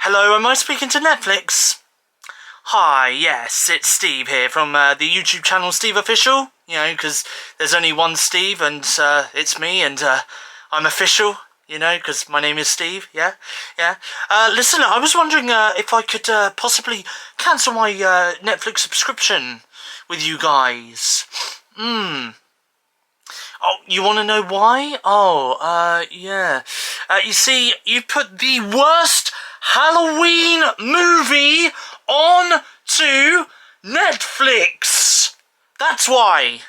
Hello, am I speaking to Netflix? Hi, yes, it's Steve here from the YouTube channel SteveOfficial. You know, because there's only one Steve and it's me and I'm official, you know, because my name is Steve, yeah. Listen, I was wondering if I could possibly cancel my Netflix subscription with you guys. Oh, you want to know why? Oh, yeah. You see, you put the worst Halloween movie on to Netflix. That's why.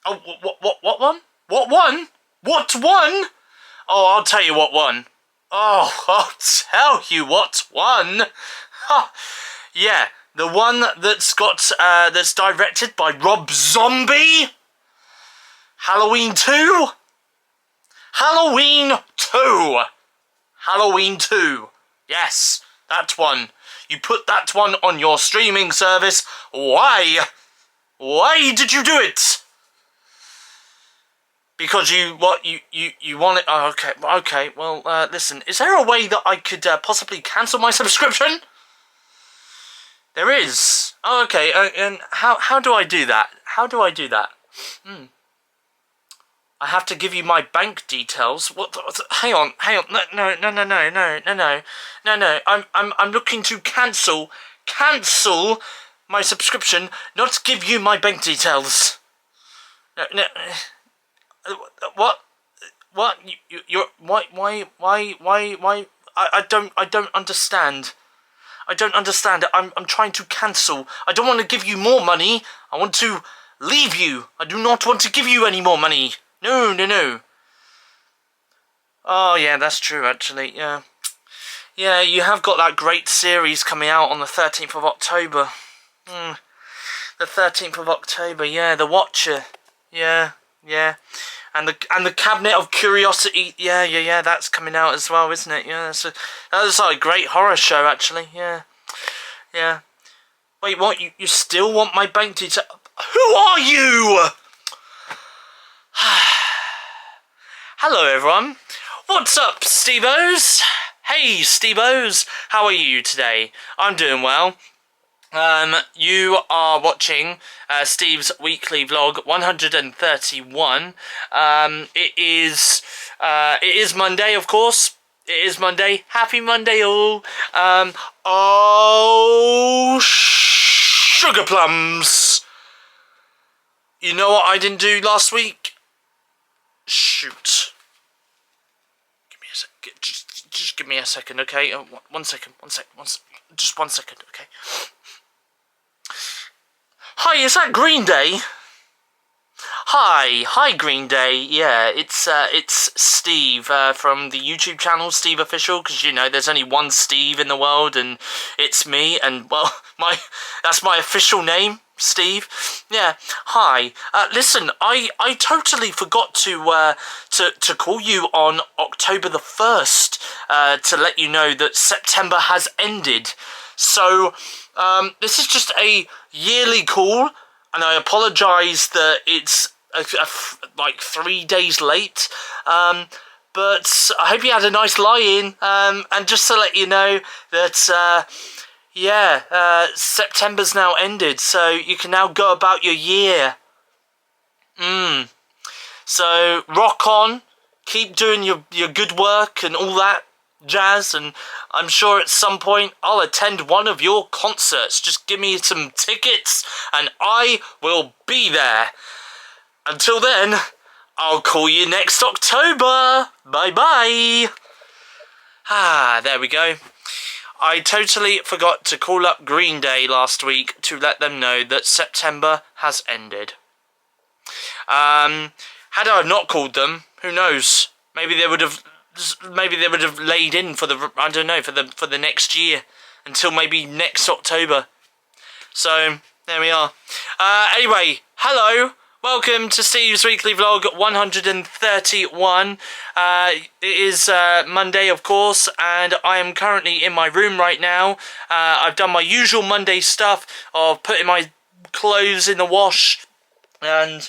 Oh, what one? What one? What one? Oh, I'll tell you what one. Oh, I'll tell you what one. Ha. Yeah, the one that's that's directed by Rob Zombie. Halloween 2? Halloween 2! Halloween 2. Yes, that one. You put that one on your streaming service. Why? Why did you do it? Because you want it... Oh, okay, well, listen. Is there a way that I could possibly cancel my subscription? There is. Oh, okay, and how do I do that? How do I do that? I have to give you my bank details. What? Hang on. No. I'm looking to cancel my subscription, not give you my bank details. No. What? You're why? I don't understand. I don't understand. I'm trying to cancel. I don't want to give you more money. I want to leave you. I do not want to give you any more money. No. Oh, yeah, that's true, actually, yeah. Yeah, you have got that great series coming out on the 13th of October. The 13th of October, yeah, The Watcher. Yeah. And the Cabinet of Curiosity, yeah, that's coming out as well, isn't it? Yeah, that's like a great horror show, actually, yeah. Wait, what, you still want my bank details? Who are you? Hello everyone, what's up Steve-Os? Hey Steve-Os, how are you today? I'm doing well. You are watching Steve's weekly vlog 131. It is Monday, of course. It is Monday. Happy Monday all. Oh, sugar plums. You know what I didn't do last week? Shoot. Give me a sec. Just give me a second, okay? One second. Just 1 second, okay? Hi, is that Green Day? Hi, Green Day. Yeah, it's Steve from the YouTube channel SteveOfficial, because you know there's only one Steve in the world, and it's me. And well, that's my official name. Steve, yeah. Hi. Listen, I totally forgot to call you on October the 1st to let you know that September has ended. So this is just a yearly call, and I apologise that it's like 3 days late. But I hope you had a nice lie-in. And just to let you know that. September's now ended, so you can now go about your year. So, rock on, keep doing your good work and all that jazz, and I'm sure at some point I'll attend one of your concerts. Just give me some tickets and I will be there. Until then, I'll call you next October. Bye-bye. There we go. I totally forgot to call up Green Day last week to let them know that September has ended. Had I not called them, who knows? Maybe they would have laid in for the next year until maybe next October. So there we are. Anyway, hello. Welcome to Steve's weekly vlog 131. It is Monday, of course, and I am currently in my room right now. I've done my usual Monday stuff of putting my clothes in the wash and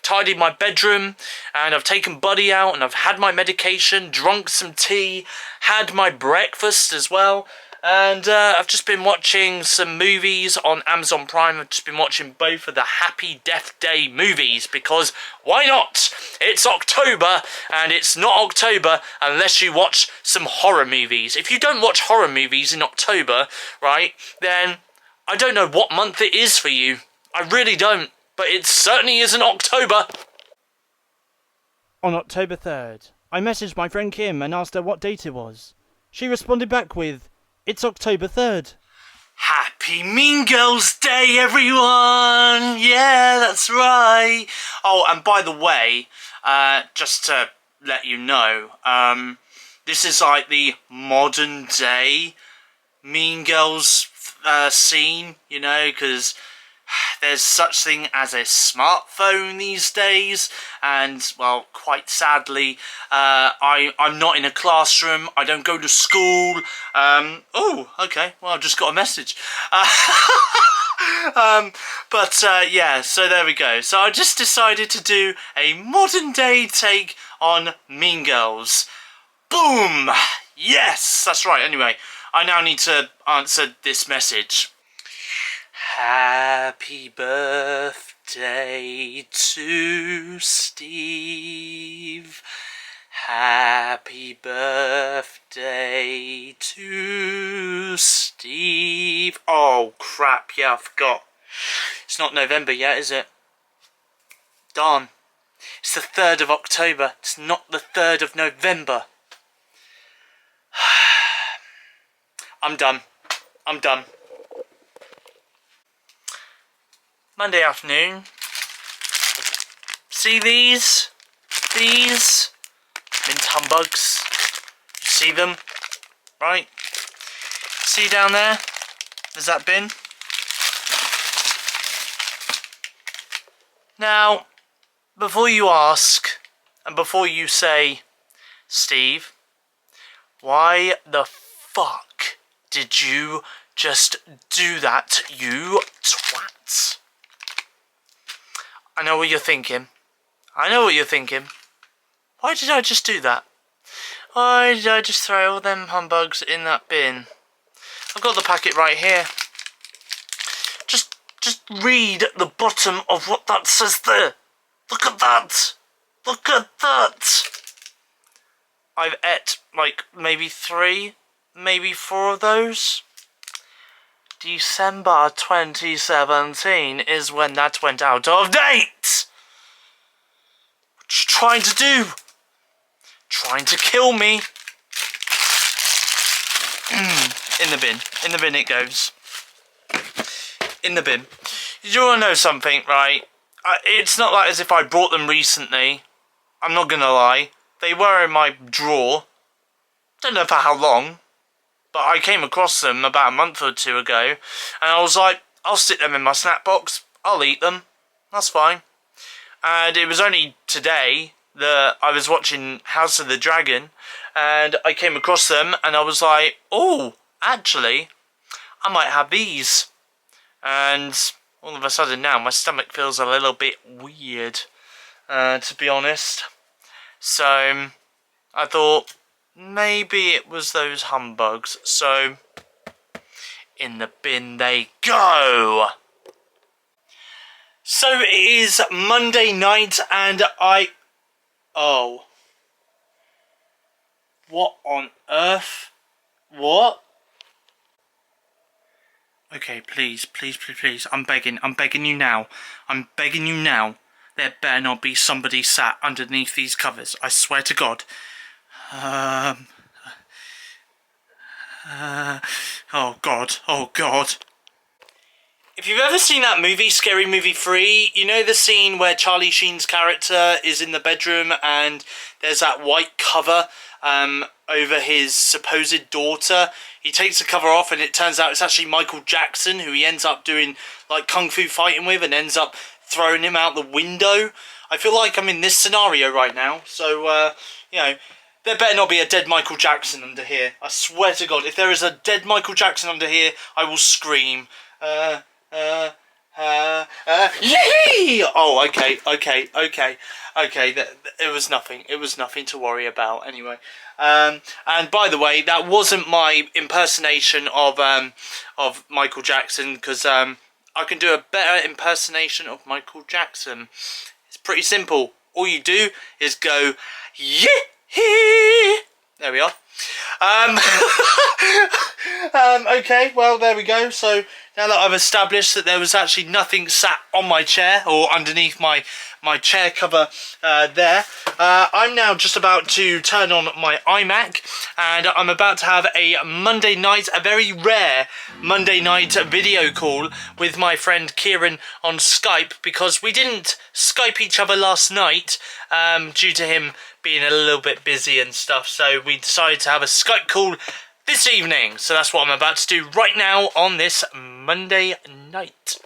tidied my bedroom, and I've taken Buddy out, and I've had my medication, drunk some tea, had my breakfast as well. And I've just been watching some movies on Amazon Prime. I've just been watching both of the Happy Death Day movies because why not? It's October and it's not October unless you watch some horror movies. If you don't watch horror movies in October, right, then I don't know what month it is for you. I really don't. But it certainly isn't October. On October 3rd, I messaged my friend Kim and asked her what date it was. She responded back with, "It's October 3rd. Happy Mean Girls Day, everyone! Yeah, that's right. Oh, and by the way, just to let you know, this is like the modern day Mean Girls scene, you know, because there's such thing as a smartphone these days, and, well, quite sadly, I'm not in a classroom, I don't go to school. Oh, okay, well, I've just got a message. Yeah, so there we go. So I just decided to do a modern day take on Mean Girls. Boom! Yes, that's right. Anyway, I now need to answer this message. Happy birthday to Steve. Happy birthday to Steve. Oh crap, yeah, I forgot. It's not November yet, is it? Darn. It's the 3rd of October. It's not the 3rd of November. I'm done. I'm done. Monday afternoon. See these? These? Mint humbugs. You see them? Right? See down there? There's that bin. Now, before you ask, and before you say, Steve, why the fuck did you just do that, you twat? I know what you're thinking. I know what you're thinking. Why did I just do that? Why did I just throw all them humbugs in that bin? I've got the packet right here. Just read the bottom of what that says there. Look at that. Look at that. I've ate like maybe 3, maybe 4 of those. December 2017 is when that went out of date. What you trying to do? Trying to kill me. In the bin. In the bin it goes. In the bin. You want to know something, right? It's not like as if I bought them recently. I'm not gonna lie. They were in my drawer. Don't know for how long. But I came across them about a month or 2 ago, and I was like, I'll stick them in my snack box, I'll eat them, that's fine. And it was only today that I was watching House of the Dragon, and I came across them, and I was like, oh, actually, I might have these. And all of a sudden now, my stomach feels a little bit weird, to be honest. So, I thought, maybe it was those humbugs, so in the bin they go. So it is Monday night and oh. What on earth? What? Okay, please, please, please, please, I'm begging you now. I'm begging you now. There better not be somebody sat underneath these covers, I swear to God. Oh God, oh God. If you've ever seen that movie, Scary Movie 3, you know the scene where Charlie Sheen's character is in the bedroom and there's that white cover over his supposed daughter. He takes the cover off and it turns out it's actually Michael Jackson, who he ends up doing like kung fu fighting with and ends up throwing him out the window. I feel like I'm in this scenario right now, so, you know, there better not be a dead Michael Jackson under here. I swear to God, if there is a dead Michael Jackson under here, I will scream. Yee! Oh, okay. It was nothing. It was nothing to worry about. Anyway, and by the way, that wasn't my impersonation of Michael Jackson, because I can do a better impersonation of Michael Jackson. It's pretty simple. All you do is go yee. There we are. Okay, well, there we go. So now that I've established that there was actually nothing sat on my chair or underneath my chair cover there, I'm now just about to turn on my iMac, and I'm about to have a Monday night, a very rare Monday night video call with my friend Kieran on Skype, because we didn't Skype each other last night due to him being a little bit busy and stuff, so we decided to have a Skype call this evening. So that's what I'm about to do right now on this Monday night.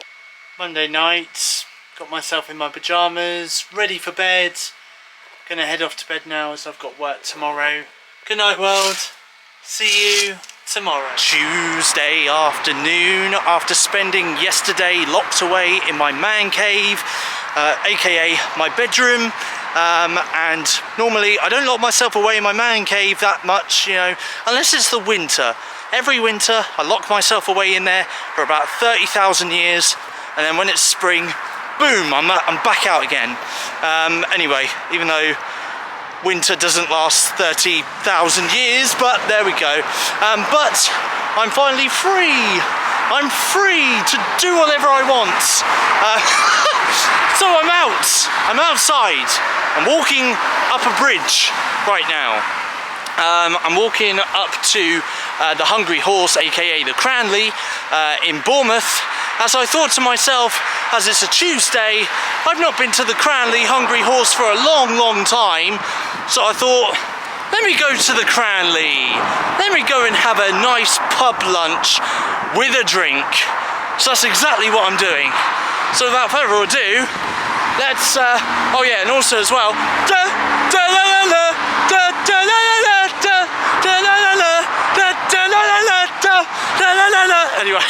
Got myself in my pyjamas, ready for bed. Gonna head off to bed now as I've got work tomorrow. Good night, world. See you tomorrow. Tuesday afternoon, after spending yesterday locked away in my man cave, aka my bedroom. And normally I don't lock myself away in my man cave that much, you know, unless it's the winter. Every winter I lock myself away in there for about 30,000 years, and then when it's spring, boom, I'm back out again. Anyway, even though winter doesn't last 30,000 years, but there we go. But I'm finally free. I'm free to do whatever I want. So I'm outside. I'm walking up a bridge right now. I'm walking up to the Hungry Horse, aka the Cranley, in Bournemouth, as I thought to myself, as it's a Tuesday, I've not been to the Cranley Hungry Horse for a long time, so I thought, let me go to the Cranley. Let me go and have a nice pub lunch with a drink. So that's exactly what I'm doing. So without further ado, let's, oh yeah, and also as well, anyway,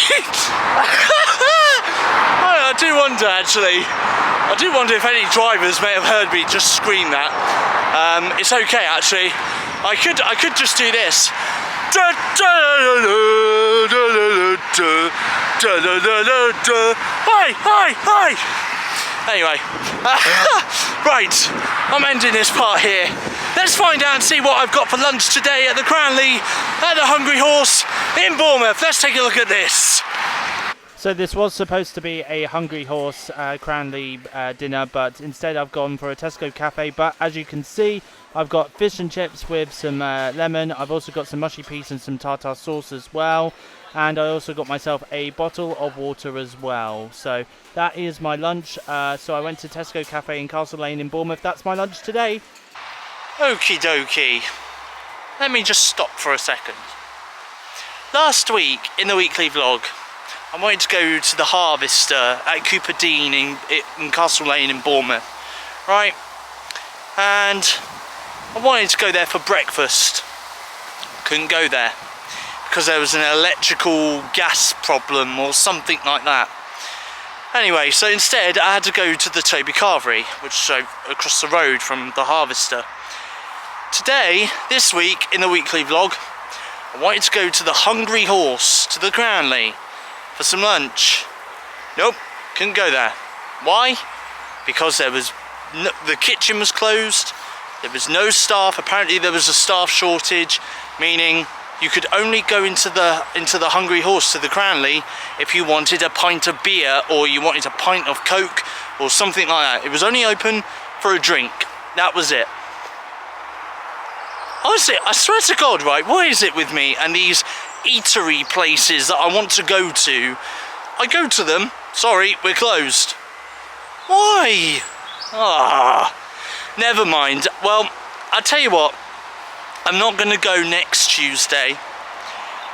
I do wonder actually, I do wonder if any drivers may have heard me just scream that. It's okay actually, I could just do this. Hi. Anyway, right, I'm ending this part here. Let's find out and see what I've got for lunch today at the Cranley, at the Hungry Horse in Bournemouth. Let's take a look at this. So this was supposed to be a Hungry Horse Cranley dinner, but instead I've gone for a Tesco cafe. But as you can see, I've got fish and chips with some lemon. I've also got some mushy peas and some tartar sauce as well. And I also got myself a bottle of water as well. So that is my lunch. So I went to Tesco Cafe in Castle Lane in Bournemouth. That's my lunch today. Okie dokie. Let me just stop for a second. Last week in the weekly vlog, I wanted to go to the Harvester at Cooper Dean in Castle Lane in Bournemouth, right? And I wanted to go there for breakfast. Couldn't go there because there was an electrical gas problem or something like that. Anyway, so instead I had to go to the Toby Carvery, which is across the road from the Harvester. Today, this week in the weekly vlog, I wanted to go to the Hungry Horse, to the Cranley, for some lunch. Nope, couldn't go there. Why? Because there was the kitchen was closed, there was no staff. Apparently there was a staff shortage, meaning you could only go into the Hungry Horse, to the Cranley, if you wanted a pint of beer or you wanted a pint of Coke or something like that. It was only open for a drink. That was it. Honestly, I swear to God, right, what is it with me and these eatery places that I want to go to? I go to them, sorry, we're closed. Why? Never mind. Well, I'll tell you what, I'm not going to go next Tuesday.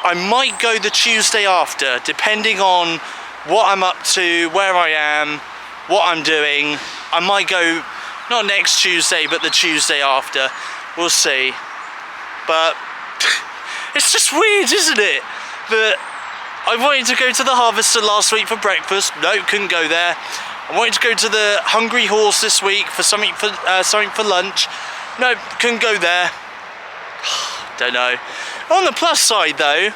I might go the Tuesday after, depending on what I'm up to, where I am, what I'm doing. I might go, not next Tuesday, but the Tuesday after. We'll see. But it's just weird, isn't it? That I wanted to go to the Harvester last week for breakfast. No, couldn't go there. I wanted to go to the Hungry Horse this week for something for lunch. No, couldn't go there. Don't know. On the plus side though,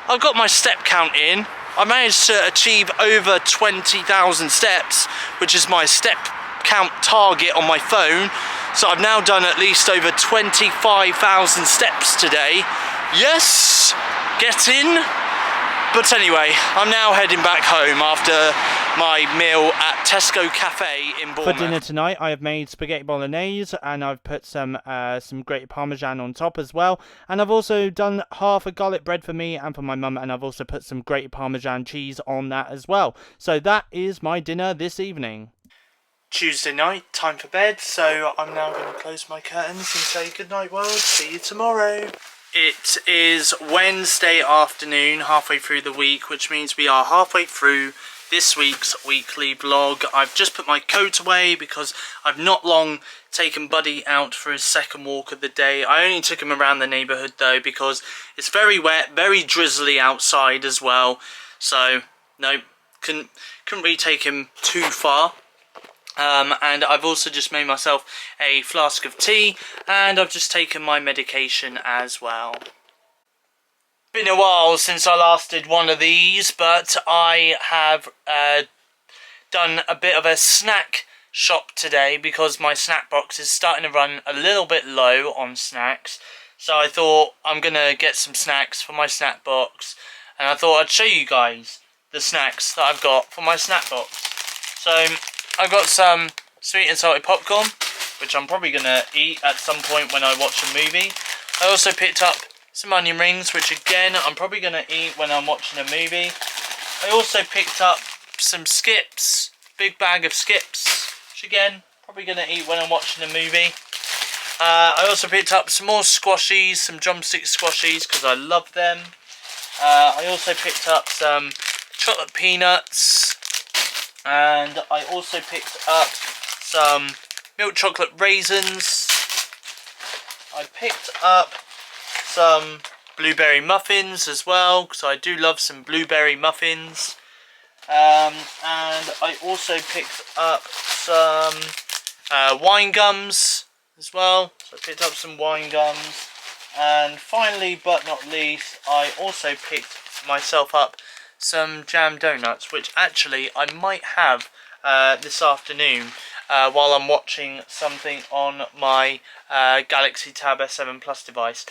I've got my step count in. I managed to achieve over 20,000 steps, which is my step count target on my phone. So I've now done at least over 25,000 steps today. Yes, get in. But anyway, I'm now heading back home after my meal at Tesco Cafe in Bournemouth. For dinner tonight, I have made spaghetti bolognese, and I've put some grated parmesan on top as well. And I've also done half a garlic bread for me and for my mum, and I've also put some grated parmesan cheese on that as well. So that is my dinner this evening. Tuesday night, time for bed, so I'm now going to close my curtains and say goodnight world, see you tomorrow. It is Wednesday afternoon, halfway through the week, which means we are halfway through this week's weekly vlog. I've just put my coat away because I've not long taken Buddy out for his second walk of the day. I only took him around the neighbourhood though because it's very wet, very drizzly outside as well. So, no, couldn't really take him too far. And I've also just made myself a flask of tea, and I've just taken my medication as well. Been a while since I last did one of these, but I have done a bit of a snack shop today because my snack box is starting to run a little bit low on snacks. So I thought I'm going to get some snacks for my snack box, and I thought I'd show you guys the snacks that I've got for my snack box. So I've got some sweet and salty popcorn, which I'm probably going to eat at some point when I watch a movie. I also picked up some onion rings, which again I'm probably going to eat when I'm watching a movie. I also picked up some Skips, big bag of Skips, which again probably going to eat when I'm watching a movie. I also picked up some more squashies, some drumstick squashies, because I love them. I also picked up some chocolate peanuts. And I also picked up some milk chocolate raisins. I picked up some blueberry muffins as well, because I do love some blueberry muffins. And I also picked up some wine gums as well. So I picked up some wine gums. And finally, but not least, I also picked myself up some jam donuts, which actually I might have this afternoon while I'm watching something on my Galaxy Tab S7 Plus device.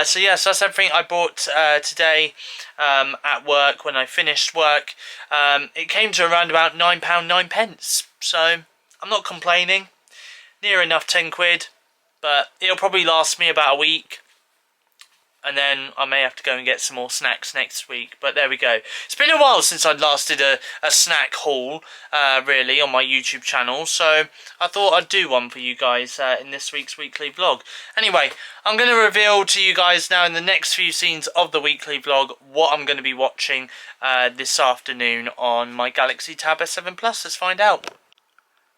So yes, that's everything I bought today at work when I finished work. It came to around about £9.09, so I'm not complaining. Near enough 10 quid, but it'll probably last me about a week. And then I may have to go and get some more snacks next week. But there we go. It's been a while since I'd last did a snack haul, really, on my YouTube channel. So I thought I'd do one for you guys in this week's weekly vlog. Anyway, I'm going to reveal to you guys now in the next few scenes of the weekly vlog what I'm going to be watching this afternoon on my Galaxy Tab S7 Plus. Let's find out.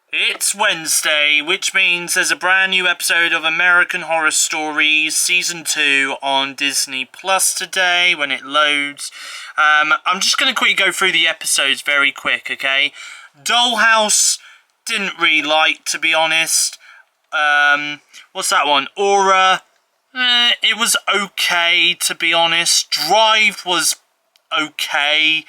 It's Wednesday, which means there's a brand new episode of American Horror Stories Season 2 on Disney Plus today when it loads. I'm just going to quickly go through the episodes very quick, okay? Dollhouse, didn't really like, to be honest. What's that one? Aura, it was okay, to be honest. Drive was okay.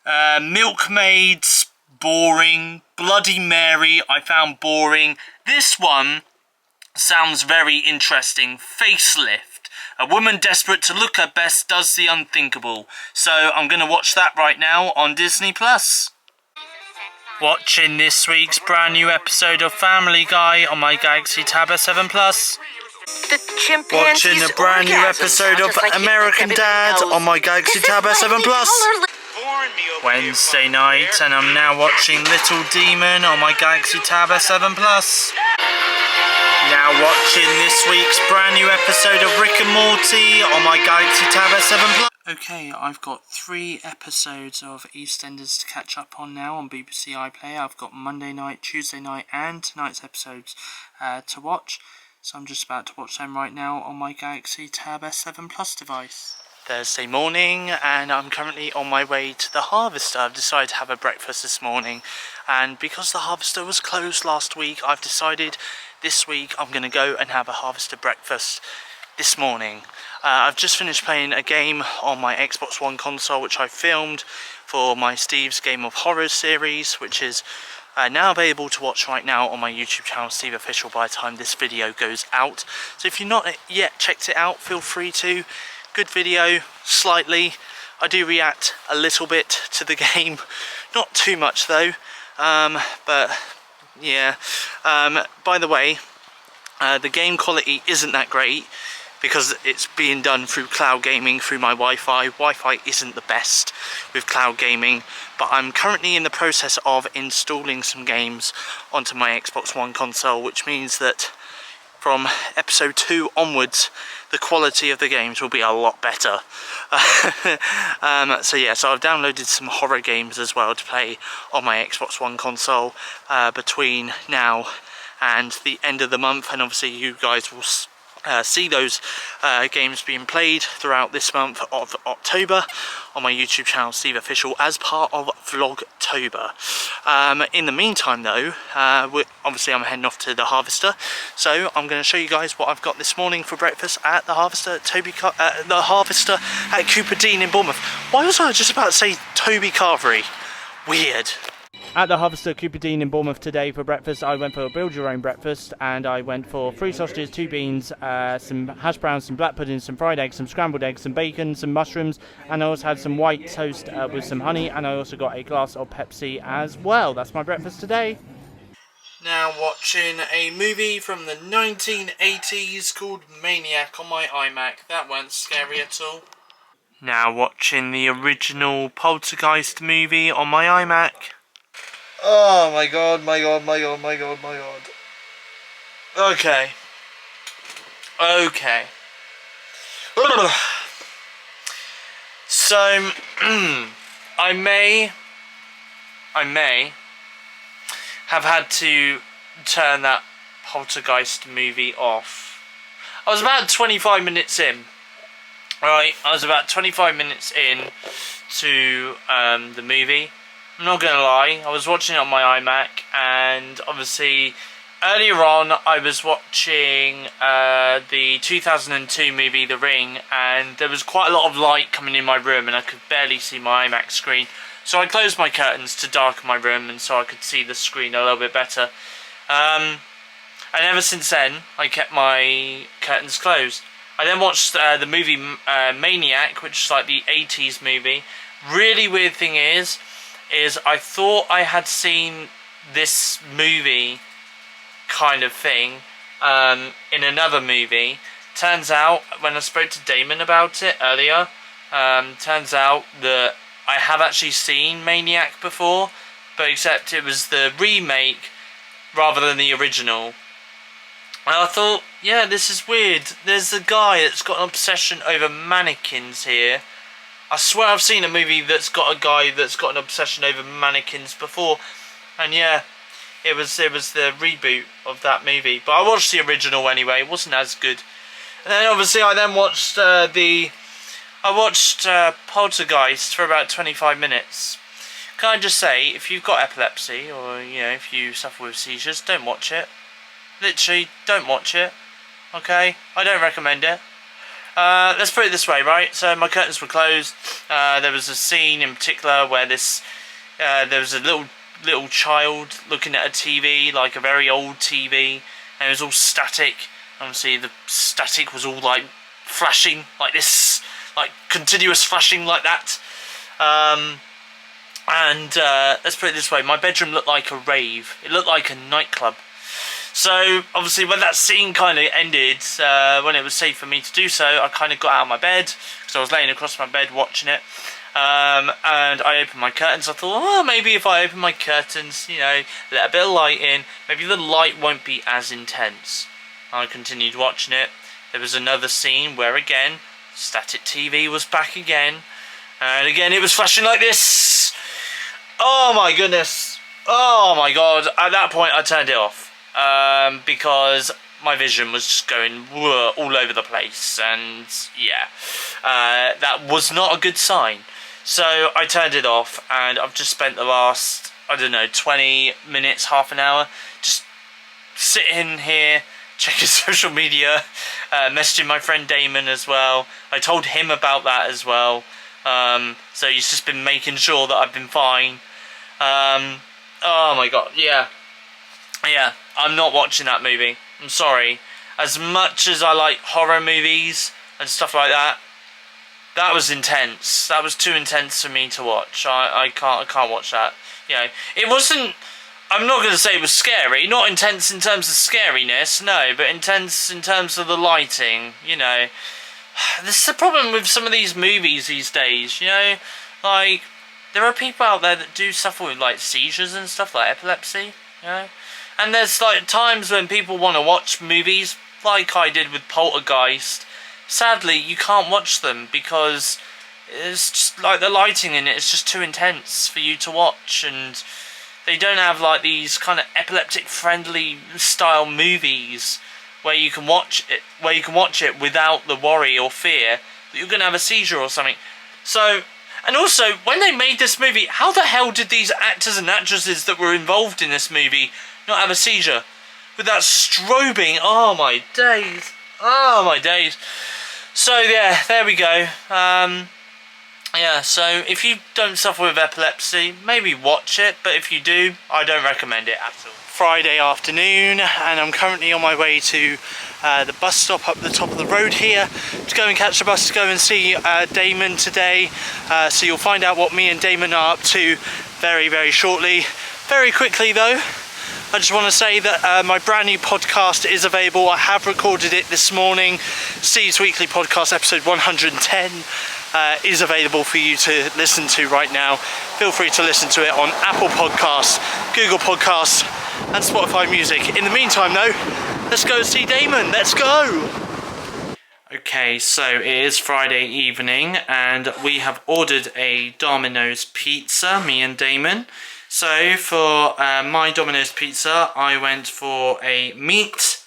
Milkmaids, boring. Bloody Mary, I found boring. This one sounds very interesting. Facelift. A woman desperate to look her best does the unthinkable. So I'm going to watch that right now on Disney Plus. Watching this week's brand new episode of Family Guy on my Galaxy Tab S7 Plus. Watching a brand new episode of American Dad on my Galaxy Tab S7 Plus. Wednesday night, and I'm now watching Little Demon on my Galaxy Tab S7 Plus. Now watching this week's brand new episode of Rick and Morty on my Galaxy Tab S7 Plus. Okay, I've got 3 episodes of EastEnders to catch up on now on BBC iPlayer. I've got Monday night, Tuesday night and tonight's episodes to watch. So I'm just about to watch them right now on my Galaxy Tab S7 Plus device. Thursday morning, and I'm currently on my way to the Harvester. I've decided to have a breakfast this morning, and because the Harvester was closed last week, I've decided this week I'm going to go and have a Harvester breakfast this morning. I've just finished playing a game on my Xbox One console, which I filmed for my Steve's Game of Horrors series, which is now available to watch right now on my YouTube channel, SteveOfficial, by the time this video goes out. So if you've not yet checked it out, feel free to. Good video, slightly. I do react a little bit to the game, not too much though, but yeah. By the way, the game quality isn't that great because it's being done through cloud gaming through my Wi-Fi. Wi-Fi isn't the best with cloud gaming, but I'm currently in the process of installing some games onto my Xbox One console, which means that from episode 2 onwards, the quality of the games will be a lot better. So yeah, so I've downloaded some horror games as well to play on my Xbox One console between now and the end of the month, and obviously you guys will see those games being played throughout this month of October on my YouTube channel, SteveOfficial, as part of Vlogtober. In the meantime though, obviously I'm heading off to the Harvester, so I'm going to show you guys what I've got this morning for breakfast at the Harvester, the Harvester at Cooper Dean in Bournemouth. Why was I just about to say Toby Carvery? Weird. At the Harvester Cooper Dean in Bournemouth today for breakfast, I went for a build your own breakfast, and I went for 3 sausages, 2 beans, some hash browns, some black pudding, some fried eggs, some scrambled eggs, some bacon, some mushrooms, and I also had some white toast with some honey, and I also got a glass of Pepsi as well. That's my breakfast today. Now watching a movie from the 1980s called Maniac on my iMac. That weren't scary at all. Now watching the original Poltergeist movie on my iMac. Oh my god, my god, my god, my god, my god. Okay. Okay. So, I may have had to turn that Poltergeist movie off. I was about 25 minutes in. Right, I was about 25 minutes in to the movie. I'm not gonna lie, I was watching it on my iMac, and obviously earlier on I was watching the 2002 movie The Ring, and there was quite a lot of light coming in my room and I could barely see my iMac screen, so I closed my curtains to darken my room and so I could see the screen a little bit better. And ever since then I kept my curtains closed. I then watched the movie Maniac, which is like the 80s movie. Really weird thing is I thought I had seen this movie kind of thing in another movie. Turns out, when I spoke to Damon about it earlier, turns out that I have actually seen Maniac before, but except it was the remake rather than the original. And I thought, yeah, this is weird. There's a guy that's got an obsession over mannequins here. I swear I've seen a movie that's got a guy that's got an obsession over mannequins before, and yeah, it was the reboot of that movie. But I watched the original anyway. It wasn't as good. And then obviously I then watched Poltergeist for about 25 minutes. Can I just say, if you've got epilepsy or if you suffer with seizures, don't watch it. Literally, don't watch it. Okay, I don't recommend it. Let's put it this way, right? So my curtains were closed. There was a scene in particular where there was a little child looking at a TV, like a very old TV, and it was all static. Obviously, the static was all like flashing like this, like continuous flashing like that. Let's put it this way: my bedroom looked like a rave. It looked like a nightclub. So obviously when that scene kind of ended, when it was safe for me to do so, I kind of got out of my bed, because I was laying across my bed watching it, and I opened my curtains. I thought, oh, maybe if I open my curtains, let a bit of light in, maybe the light won't be as intense. I continued watching it. There was another scene where again, static TV was back again, and again it was flashing like this. Oh my goodness. Oh my god. At that point I turned it off. Because my vision was just going all over the place, and yeah, that was not a good sign. So I turned it off, and I've just spent the last, I don't know, 20 minutes, half an hour, just sitting here, checking social media, messaging my friend Damon as well. I told him about that as well. So he's just been making sure that I've been fine. Oh my god, yeah, I'm not watching that movie. I'm sorry. As much as I like horror movies and stuff like that, that was intense. That was too intense for me to watch. I can't watch that. You know, it wasn't. I'm not going to say it was scary. Not intense in terms of scariness, no, but intense in terms of the lighting. You know, this is the problem with some of these movies these days. You know, like there are people out there that do suffer with like seizures and stuff, like epilepsy. You know, and there's like times when people want to watch movies, like I did with Poltergeist. Sadly, you can't watch them because it's just like the lighting in it is just too intense for you to watch, and they don't have like these kind of epileptic friendly style movies where you can watch it without the worry or fear that you're gonna have a seizure or something. So, and also when they made this movie, how the hell did these actors and actresses that were involved in this movie not have a seizure with that strobing? Oh my days, oh my days. So yeah, there we go. Yeah, so if you don't suffer with epilepsy, maybe watch it, but if you do, I don't recommend it at all. Friday afternoon, and I'm currently on my way to the bus stop up the top of the road here to go and catch the bus to go and see Damon today. So you'll find out what me and Damon are up to very, very shortly. Very quickly though, I just want to say that my brand new podcast is available. I have recorded it this morning. Steve's Weekly Podcast episode 110 is available for you to listen to right now. Feel free to listen to it on Apple Podcasts, Google Podcasts and Spotify Music. In the meantime though, let's go see Damon. Let's go! Okay, so it is Friday evening and we have ordered a Domino's pizza, me and Damon. So for my Domino's pizza, I went for a meat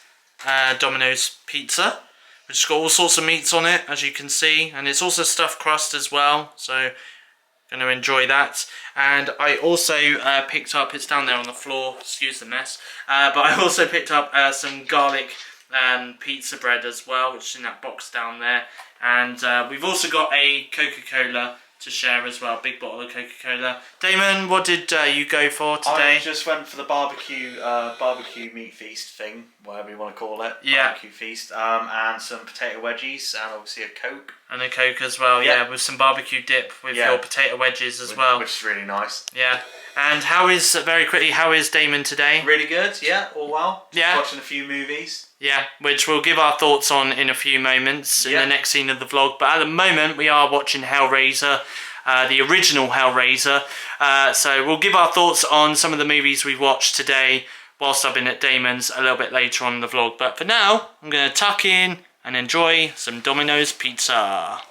Domino's pizza, which has got all sorts of meats on it, as you can see, and it's also stuffed crust as well, so going to enjoy that. And I also picked up, it's down there on the floor, excuse the mess, but I also picked up some garlic pizza bread as well, which is in that box down there. And we've also got a Coca-Cola to share as well, big bottle of Coca-Cola. Damon, what did you go for today? I just went for the barbecue meat feast thing, whatever you want to call it. Yeah. Barbecue feast, and some potato wedgies, and obviously a Coke. And a Coke as well, yeah, with some barbecue dip with your potato wedges as well. Which is really nice. Yeah. And how is, very quickly, how is Damon today? Really good, yeah, all well. Yeah. Watching a few movies. Yeah, which we'll give our thoughts on in a few moments in the next scene of the vlog. But at the moment, we are watching Hellraiser, the original Hellraiser. So we'll give our thoughts on some of the movies we've watched today whilst I've been at Damon's a little bit later on in the vlog. But for now, I'm going to tuck in and enjoy some Domino's pizza.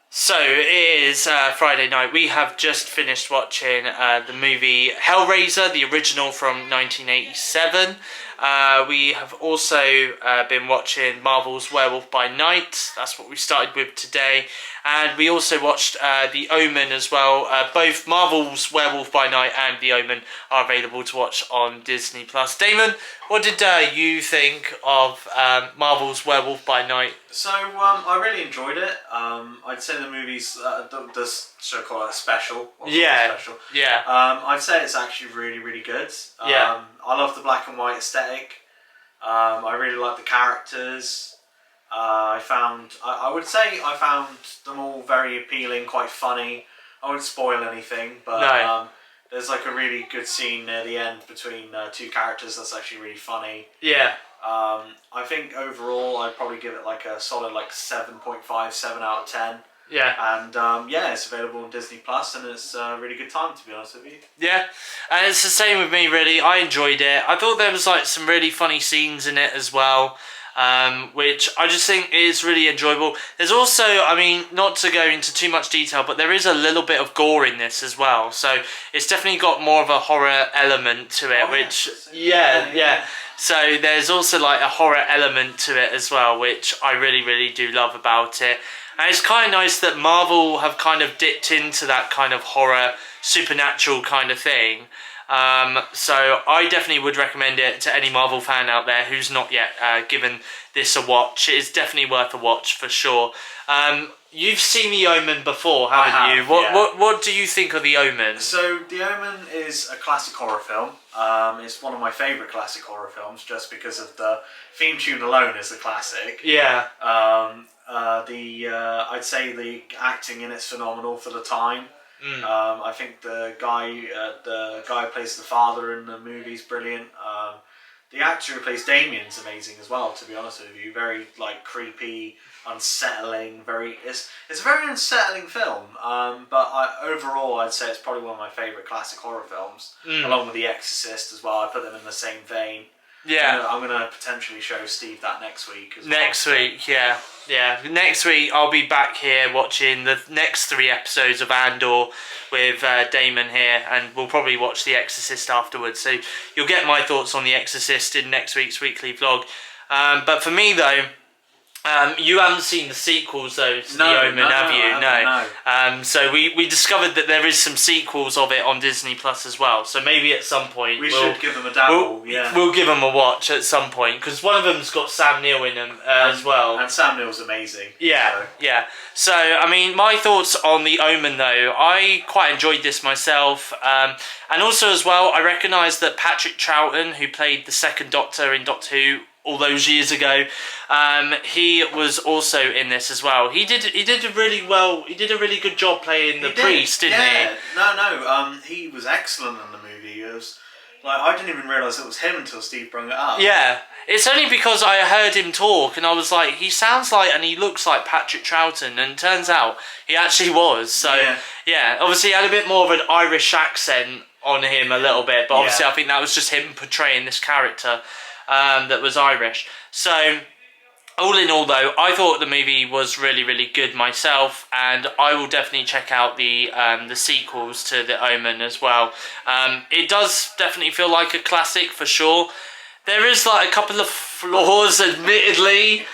So it is Friday night. We have just finished watching the movie Hellraiser, the original from 1987. We have also been watching Marvel's Werewolf by Night. That's what we started with today. And we also watched The Omen as well. Both Marvel's Werewolf by Night and The Omen are available to watch on Disney+. Damon, what did you think of Marvel's Werewolf by Night? So, I really enjoyed it. I'd say the movie's, should I call it a special? Special. Yeah. I'd say it's actually really, really good. I love the black and white aesthetic. I really like the characters. I would say I found them all very appealing, quite funny. I won't spoil anything, but there's like a really good scene near the end between two characters that's actually really funny. Yeah. I think overall I'd probably give it like a solid 7.5, 7 out of 10. Yeah. And yeah, it's available on Disney Plus, and it's a really good time, to be honest with you. Yeah, and it's the same with me, really. I enjoyed it. I thought there was like some really funny scenes in it as well, which I just think is really enjoyable. There's also, I mean, not to go into too much detail, but there is a little bit of gore in this as well. So it's definitely got more of a horror element to it, which, yeah. So there's also like a horror element to it as well, which I really, really do love about it. And it's kind of nice that Marvel have kind of dipped into that kind of horror, supernatural kind of thing. So I definitely would recommend it to any Marvel fan out there who's not yet given this a watch. It is definitely worth a watch for sure. You've seen The Omen before, haven't you? What do you think of The Omen? So The Omen is a classic horror film. It's one of my favourite classic horror films, just because of the theme tune alone is a classic. Yeah. I'd say the acting in it's phenomenal for the time. I think the guy who plays the father in the movie is brilliant. The actor who plays Damien's amazing as well, to be honest with you. Very like creepy, unsettling. It's a very unsettling film. But overall, I'd say it's probably one of my favourite classic horror films, along with The Exorcist as well. I put them in the same vein. Yeah. I'm gonna potentially show Steve that next week as well. Next week, yeah. Next week I'll be back here watching the next 3 episodes of Andor with Damon here, and we'll probably watch The Exorcist afterwards. So you'll get my thoughts on The Exorcist in next week's weekly vlog. But for me though, you haven't seen the sequels though to The Omen, have you? No. So we discovered that there is some sequels of it on Disney Plus as well. So maybe at some point we should give them a dabble. We'll give them a watch at some point, because one of them's got Sam Neill in them as well. And Sam Neill's amazing. Yeah. So I mean, my thoughts on The Omen though, I quite enjoyed this myself, and also as well, I recognise that Patrick Troughton, who played the second Doctor in Doctor Who all those years ago, he was also in this as well. He did a really good job playing the priest, didn't he? No, he was excellent in the movie. It was like, I didn't even realise it was him until Steve brought it up. Yeah, it's only because I heard him talk and I was like, he sounds like and he looks like Patrick Troughton, and it turns out he actually was. So yeah, obviously he had a bit more of an Irish accent on him a little bit, but obviously I think that was just him portraying this character that was Irish. So all in all though, I thought the movie was really, really good myself, and I will definitely check out the sequels to The Omen as well. It does definitely feel like a classic for sure. There is like a couple of flaws admittedly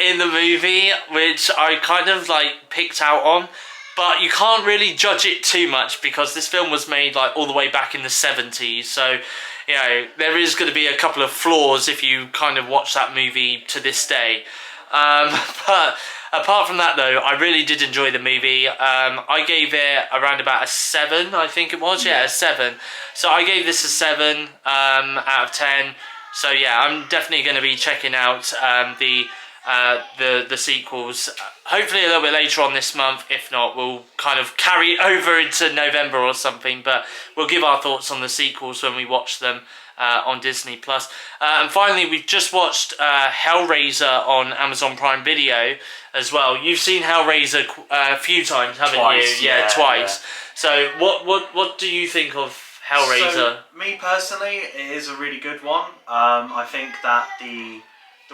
in the movie, which I kind of like picked out on, but you can't really judge it too much because this film was made like all the way back in the 70s, so you know, there is going to be a couple of flaws if you kind of watch that movie to this day. But apart from that though, I really did enjoy the movie. I gave it around about a 7, I think it was. Yeah, a 7. So I gave this a 7 out of 10. So yeah, I'm definitely going to be checking out the sequels, hopefully a little bit later on this month. If not, we'll kind of carry it over into November or something, but we'll give our thoughts on the sequels when we watch them on Disney Plus. And finally, we've just watched Hellraiser on Amazon Prime Video as well. You've seen Hellraiser a few times, haven't you? Yeah, twice. So what do you think of Hellraiser? So, me personally, it is a really good one. I think that the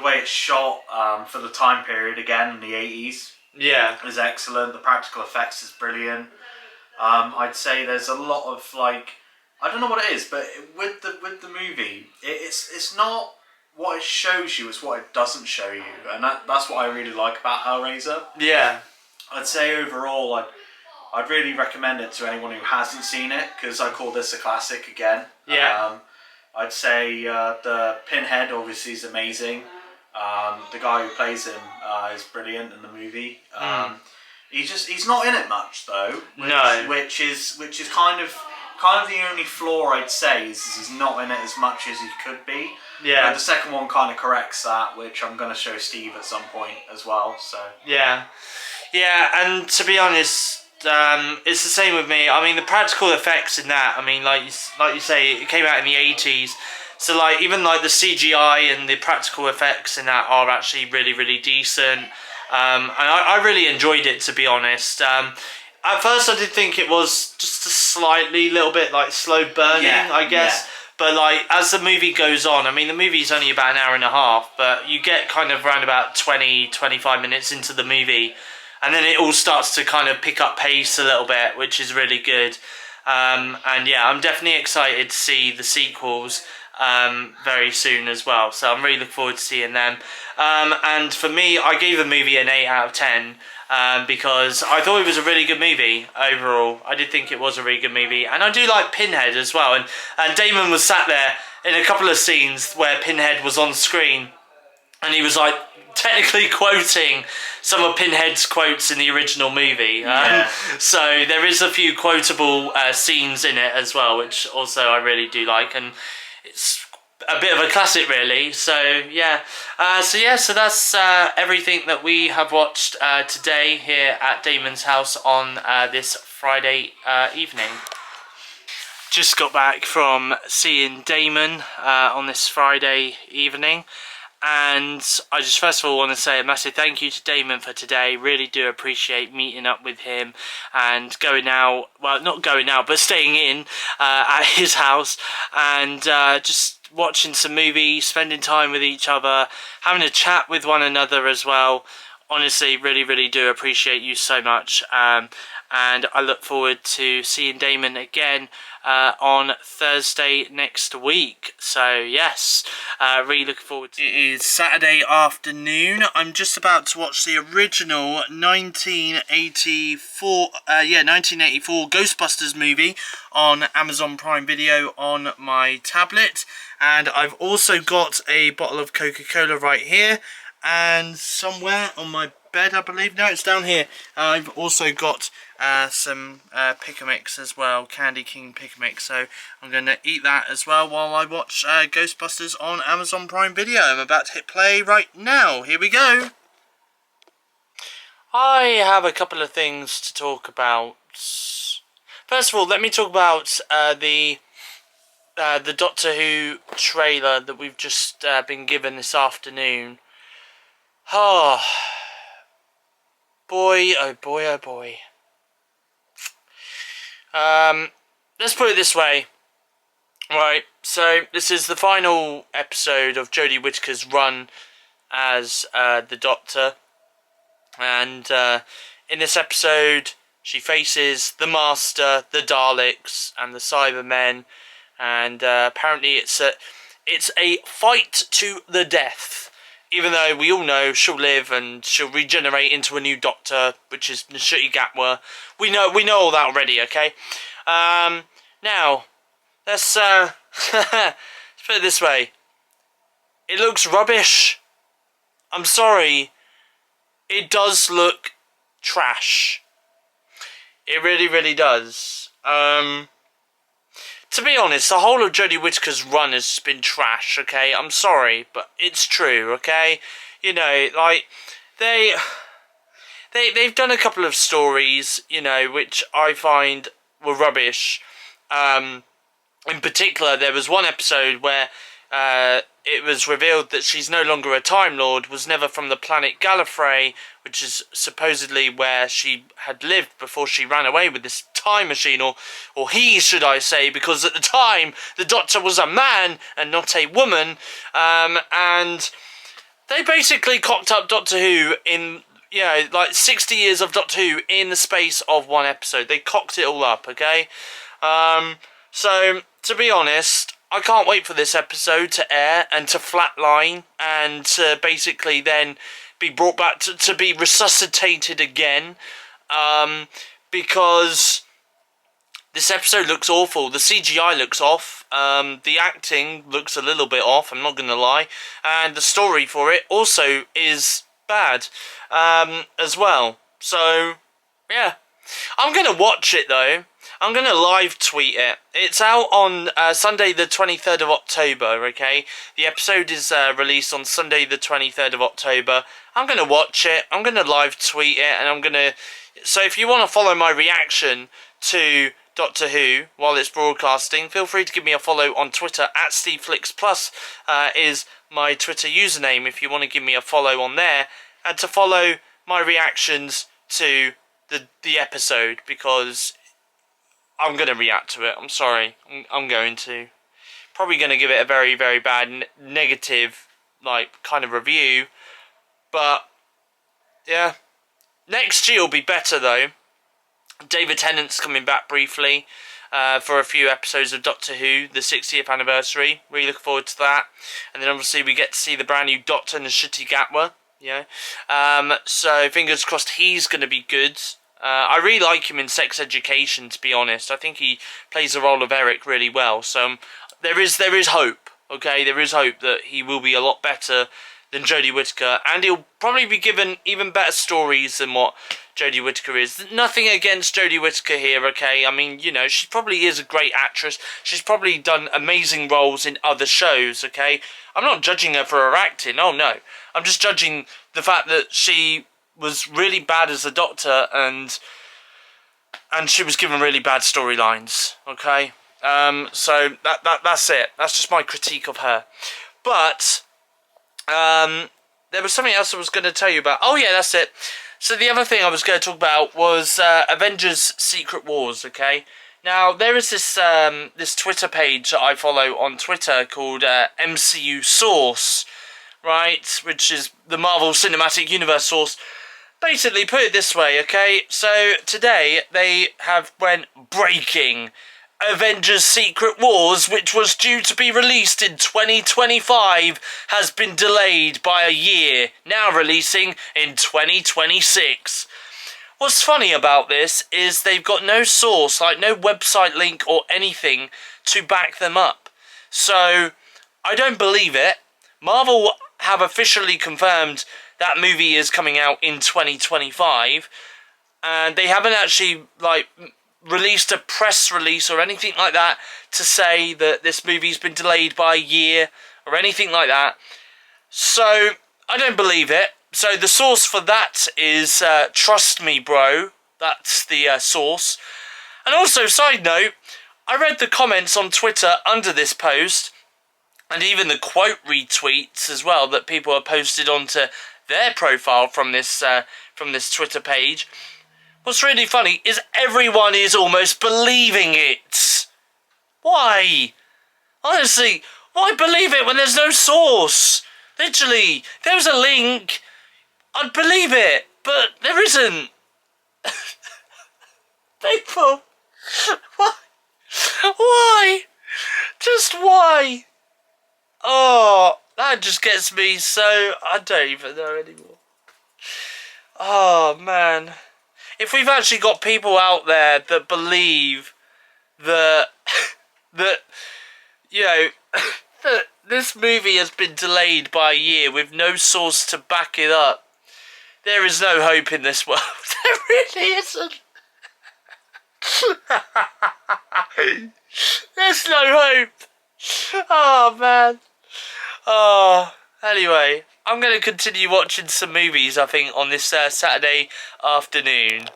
way it's shot for the time period, again in the 80s, is excellent. The practical effects is brilliant. I'd say there's a lot of like, I don't know what it is, but with the movie, it's not what it shows you, it's what it doesn't show you, and that's what I really like about Hellraiser. Yeah, I'd say overall, I'd really recommend it to anyone who hasn't seen it, because I call this a classic again. Yeah. I'd say the Pinhead obviously is amazing. The guy who plays him is brilliant in the movie. He's not in it much though. Which is kind of the only flaw I'd say is he's not in it as much as he could be. Yeah. The second one kind of corrects that, which I'm going to show Steve at some point as well. So. Yeah, and to be honest, it's the same with me. I mean, the practical effects in that, I mean, like you say, it came out in the 80s. So like even like the CGI and the practical effects in that are actually really, really decent. and I really enjoyed it, to be honest. At first I did think it was just a slightly little bit like slow burning, I guess. But like as the movie goes on, I mean the movie's only about an hour and a half, but you get kind of around about 20-25 minutes into the movie, and then it all starts to kind of pick up pace a little bit, which is really good. And yeah, I'm definitely excited to see the sequels very soon as well. So I'm really looking forward to seeing them. And for me, I gave the movie an 8 out of 10 because I thought it was a really good movie overall. I did think it was a really good movie. And I do like Pinhead as well. And Damon was sat there in a couple of scenes where Pinhead was on screen. And he was like technically quoting some of Pinhead's quotes in the original movie. So there is a few quotable scenes in it as well, which also I really do like. And it's a bit of a classic, really. So yeah, so that's everything that we have watched today here at Damon's house on this Friday evening. Just got back from seeing Damon on this Friday evening. And I just first of all want to say a massive thank you to Damon for today. Really do appreciate meeting up with him and going out, well not going out but staying in at his house and just watching some movies, spending time with each other, having a chat with one another as well. Honestly, really do appreciate you so much. And I look forward to seeing Damon again on Thursday next week. So yes, really looking forward to it. It is Saturday afternoon. I'm just about to watch the original 1984 Ghostbusters movie on Amazon Prime Video on my tablet, and I've also got a bottle of Coca-Cola right here, and somewhere on my bed, I believe. No, it's down here. I've also got some Pick-a-Mix as well, Candy King Pick-a-Mix, so I'm going to eat that as well while I watch Ghostbusters on Amazon Prime Video. I'm about to hit play right now. Here we go. I have a couple of things to talk about. First of all, let me talk about the Doctor Who trailer that we've just been given this afternoon. Oh, boy, oh boy, oh boy. Let's put it this way. Right, so this is the final episode of Jodie Whittaker's run as the Doctor. And in this episode, she faces the Master, the Daleks, and the Cybermen. And apparently it's a fight to the death. Even though we all know she'll live and she'll regenerate into a new Doctor, which is Ncuti Gatwa. We know all that already, okay? Now, let's put it this way. It looks rubbish. I'm sorry. It does look trash. It really does. To be honest, the whole of Jodie Whittaker's run has just been trash, okay? I'm sorry, but it's true, okay? You know, like, they've done a couple of stories, you know, which I find were rubbish. In particular, there was one episode where it was revealed that she's no longer a Time Lord, was never from the planet Gallifrey, which is supposedly where she had lived before she ran away with this time machine, or he, should I say, because at the time the Doctor was a man and not a woman, and they basically cocked up Doctor Who in, you know, like 60 years of Doctor Who in the space of one episode. They cocked it all up, okay? So, to be honest, I can't wait for this episode to air and to flatline and to basically then be brought back to be resuscitated again, because this episode looks awful. The CGI looks off, the acting looks a little bit off, I'm not going to lie, and the story for it also is bad as well. So, yeah. I'm going to watch it though. I'm going to live tweet it. It's out on Sunday the 23rd of October, okay? The episode is released on Sunday the 23rd of October. I'm going to watch it. I'm going to live tweet it. And I'm going to... So if you want to follow my reaction to Doctor Who while it's broadcasting, feel free to give me a follow on Twitter. At SteveFlixPlus is my Twitter username if you want to give me a follow on there. And to follow my reactions to the episode, because I'm going to react to it. I'm sorry. I'm going to. Probably going to give it a very, very bad negative, like, kind of review. But, yeah. Next year will be better, though. David Tennant's coming back briefly for a few episodes of Doctor Who, the 60th anniversary. Really look forward to that. And then, obviously, we get to see the brand new Doctor, Nishiti Gatwa. Yeah. So, fingers crossed he's going to be good. I really like him in Sex Education, to be honest. I think he plays the role of Eric really well. So there is hope, okay? There is hope that he will be a lot better than Jodie Whittaker, and he'll probably be given even better stories than what Jodie Whittaker is. Nothing against Jodie Whittaker here, okay? I mean, you know, she probably is a great actress. She's probably done amazing roles in other shows, okay? I'm not judging her for her acting, oh no. I'm just judging the fact that she was really bad as a Doctor, and she was given really bad storylines, okay? So that's it. That's just my critique of her. But there was something else I was going to tell you about. Oh yeah, that's it. So the other thing I was going to talk about was Avengers Secret Wars, okay? Now, there is this this Twitter page that I follow on Twitter called MCU Source, right? Which is the Marvel Cinematic Universe source. Basically, put it this way, okay? So, today, they have went breaking. Avengers Secret Wars, which was due to be released in 2025, has been delayed by a year, now releasing in 2026. What's funny about this is they've got no source, like no website link or anything to back them up. So, I don't believe it. Marvel have officially confirmed that movie is coming out in 2025, and they haven't actually, like, released a press release or anything like that to say that this movie's been delayed by a year or anything like that. So, I don't believe it. So, the source for that is Trust Me Bro. That's the source. And also, side note, I read the comments on Twitter under this post, and even the quote retweets as well that people have posted onto their profile from this Twitter page. What's really funny is everyone is almost believing it. Why? Honestly, why believe it when there's no source? Literally, if there was a link, I'd believe it, but there isn't. People, why? Why? Just why? Oh, that just gets me so... I don't even know anymore. Oh, man. If we've actually got people out there that believe that... you know... that this movie has been delayed by a year with no source to back it up, there is no hope in this world. There really isn't. There's no hope. Oh, man. Oh, anyway, I'm going to continue watching some movies, I think, on this Saturday afternoon.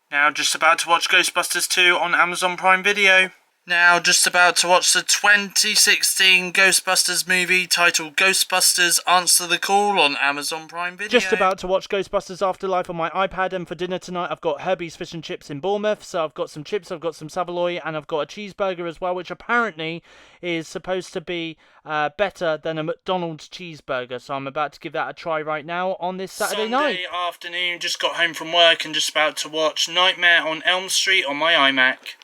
Now, just about to watch Ghostbusters 2 on Amazon Prime Video. Now, just about to watch the 2016 Ghostbusters movie titled Ghostbusters Answer the Call on Amazon Prime Video. Just about to watch Ghostbusters Afterlife on my iPad, and for dinner tonight I've got Herbie's Fish and Chips in Bournemouth. So I've got some chips, I've got some Savoy, and I've got a cheeseburger as well, which apparently is supposed to be better than a McDonald's cheeseburger. So I'm about to give that a try right now on this Saturday night. Sunday afternoon, just got home from work and just about to watch Nightmare on Elm Street on my iMac.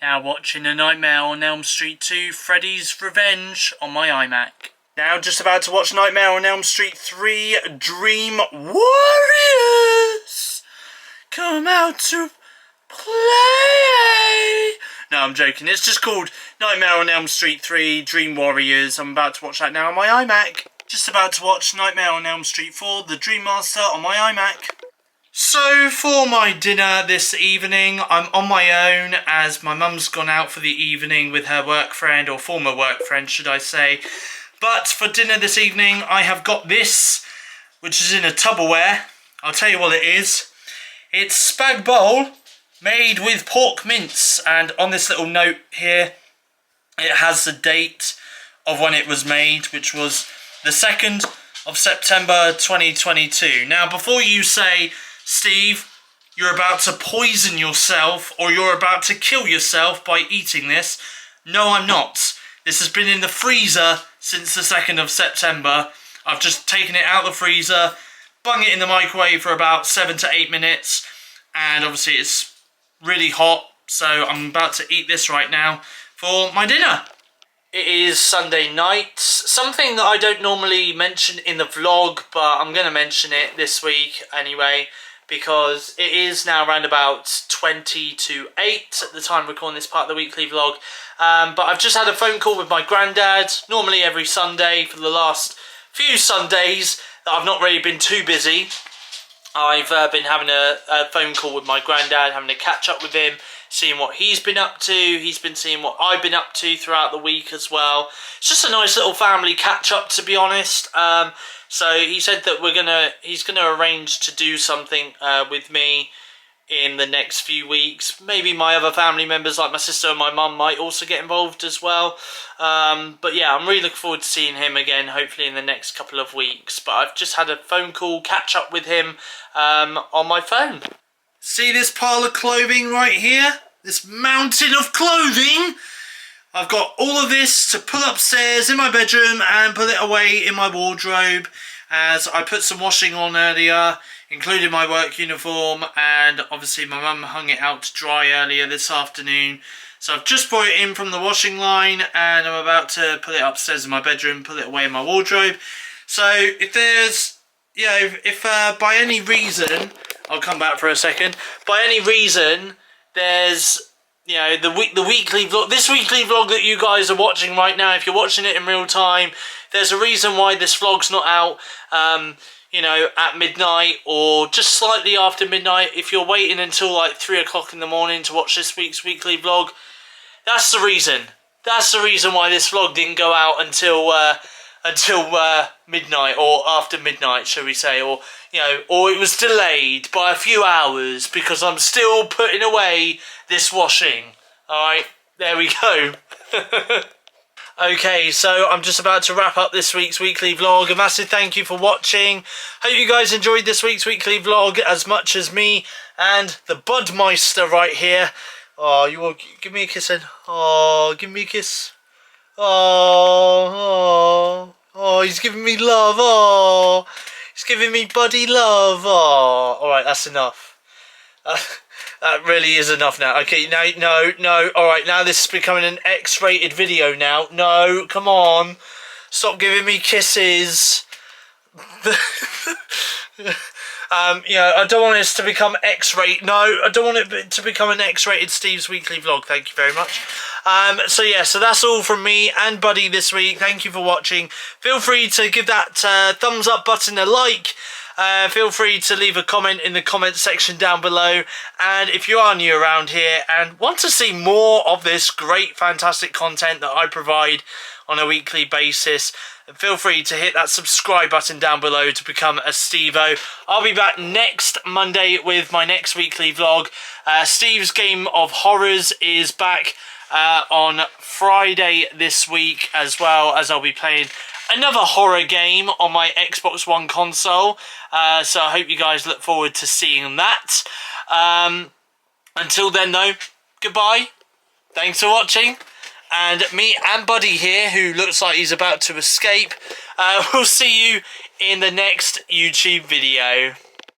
Now watching A Nightmare on Elm Street 2, Freddy's Revenge on my iMac. Now just about to watch Nightmare on Elm Street 3, Dream Warriors come out to play. No, I'm joking. It's just called Nightmare on Elm Street 3, Dream Warriors. I'm about to watch that now on my iMac. Just about to watch Nightmare on Elm Street 4, The Dream Master on my iMac. So, for my dinner this evening, I'm on my own as my mum's gone out for the evening with her work friend, or former work friend, should I say. But for dinner this evening, I have got this, which is in a Tupperware. I'll tell you what it is. It's spag bowl made with pork mince, and on this little note here, it has the date of when it was made, which was the 2nd of September 2022. Now, before you say, Steve, you're about to poison yourself or you're about to kill yourself by eating this, no, I'm not. This has been in the freezer since the 2nd of September. I've just taken it out of the freezer, bung it in the microwave for about 7 to 8 minutes, and obviously it's really hot, so I'm about to eat this right now for my dinner. It is Sunday night, something that I don't normally mention in the vlog, but I'm going to mention it this week anyway, because it is now around about 20 to 8 at the time of recording this part of the weekly vlog. But I've just had a phone call with my granddad, normally every Sunday for the last few Sundays that I've not really been too busy. I've been having a phone call with my granddad, having a catch up with him, seeing what he's been up to. He's been seeing what I've been up to throughout the week as well. It's just a nice little family catch up, to be honest. So he said that he's gonna arrange to do something with me in the next few weeks. Maybe my other family members like my sister and my mum might also get involved as well. But yeah, I'm really looking forward to seeing him again, hopefully in the next couple of weeks. But I've just had a phone call catch up with him on my phone. See this pile of clothing right here? This mountain of clothing? I've got all of this to pull upstairs in my bedroom and put it away in my wardrobe, as I put some washing on earlier, including my work uniform, and obviously my mum hung it out to dry earlier this afternoon. So I've just brought it in from the washing line and I'm about to put it upstairs in my bedroom, put it away in my wardrobe. So if there's, you know, if by any reason, I'll come back for a second, by any reason there's, you know, the weekly vlog, this weekly vlog that you guys are watching right now, if you're watching it in real time, there's a reason why this vlog's not out, you know, at midnight or just slightly after midnight. If you're waiting until like 3 o'clock in the morning to watch this week's weekly vlog, that's the reason. That's the reason why this vlog didn't go out until midnight, or after midnight, shall we say, or, you know, or it was delayed by a few hours because I'm still putting away this washing. Alright, there we go. Okay, so I'm just about to wrap up this week's weekly vlog. A massive thank you for watching. Hope you guys enjoyed this week's weekly vlog as much as me and the Budmeister right here. Oh, you will give me a kiss then? Oh, give me a kiss. Oh, he's giving me love. Oh, he's giving me buddy love. Oh, alright, that's enough. That really is enough now. Okay, no. Alright, now this is becoming an X-rated video now. No, come on. Stop giving me kisses. You know, I don't want this to become X-rated. No, I don't want it to become an X-rated Steve's Weekly Vlog. Thank you very much. So yeah, so that's all from me and Buddy this week. Thank you for watching. Feel free to give that thumbs up button a like. Feel free to leave a comment in the comment section down below, and if you are new around here and want to see more of this great fantastic content that I provide on a weekly basis, feel free to hit that subscribe button down below to become a Steve-O. I'll be back next Monday with my next weekly vlog. Steve's Game of Horrors is back on Friday this week, as well as I'll be playing another horror game on my Xbox One console. So I hope you guys look forward to seeing that. Until then though, goodbye. Thanks for watching. And me and Buddy here, who looks like he's about to escape, we'll see you in the next YouTube video.